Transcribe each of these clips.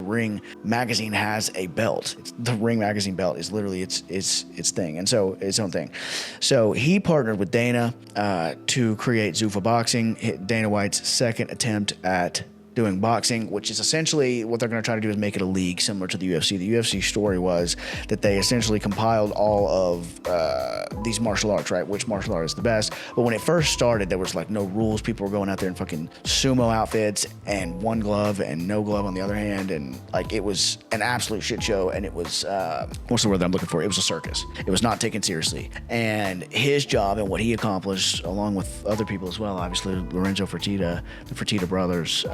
Ring magazine has a belt. The Ring magazine belt is literally its thing, and so its own thing. So he partnered with Dana to create Zuffa Boxing, Dana White's second attempt at doing boxing, which is essentially what they're going to try to do is make it a league similar to the UFC. The UFC story was that they essentially compiled all of these martial arts, right? Which martial art is the best. But when it first started, there was like no rules. People were going out there in fucking sumo outfits and one glove and no glove on the other hand. And like, it was an absolute shit show. And it was, what's the word that I'm looking for? It was a circus. It was not taken seriously. And his job and what he accomplished, along with other people as well, obviously Lorenzo Fertitta, the Fertitta brothers,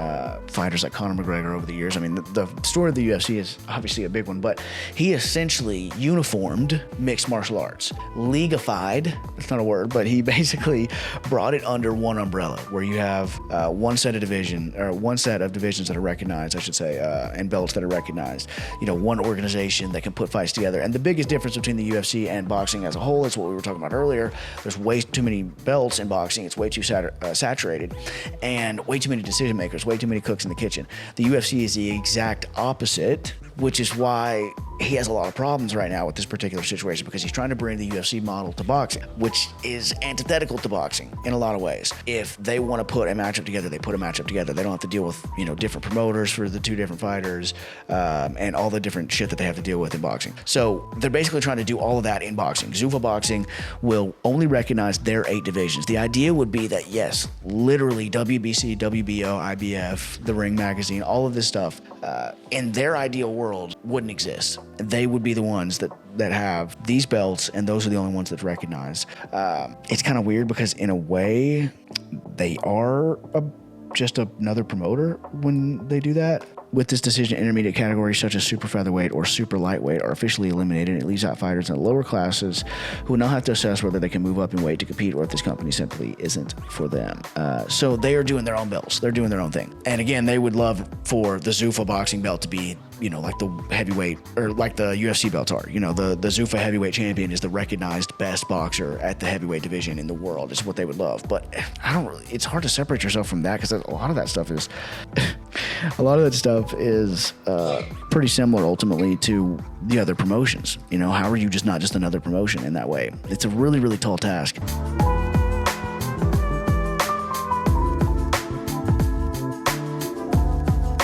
fighters like Conor McGregor over the years. I mean, the story of the UFC is obviously a big one, but he essentially uniformed mixed martial arts, leaguified, that's not a word, but he basically brought it under one umbrella where you have one set of divisions that are recognized, I should say, and belts that are recognized, one organization that can put fights together. And the biggest difference between the UFC and boxing as a whole is what we were talking about earlier. There's way too many belts in boxing. It's way too saturated, and way too many decision makers, way too many cooks in the kitchen. The UFC is the exact opposite, which is why he has a lot of problems right now with this particular situation, because he's trying to bring the UFC model to boxing, which is antithetical to boxing in a lot of ways. If they want to put a matchup together, they put a matchup together. They don't have to deal with, different promoters for the two different fighters, and all the different shit that they have to deal with in boxing. So they're basically trying to do all of that in boxing. Zuffa Boxing will only recognize their 8 divisions. The idea would be that, yes, literally WBC, WBO, IBF, the Ring magazine, all of this stuff, in their ideal world wouldn't exist. They would be the ones that have these belts, and those are the only ones that's recognized. It's kind of weird because in a way they are just another promoter when they do that. With this decision, intermediate categories such as super featherweight or super lightweight are officially eliminated. It leaves out fighters in the lower classes who will now have to assess whether they can move up in weight to compete or if this company simply isn't for them. So they are doing their own belts. They're doing their own thing. And again, they would love for the Zuffa boxing belt to be, like the heavyweight, or like the UFC belts are. The Zuffa heavyweight champion is the recognized best boxer at the heavyweight division in the world. Is what they would love. But it's hard to separate yourself from that, because a lot of that stuff is pretty similar ultimately to the other promotions. How are you just not just another promotion in that way? It's a really, really tall task.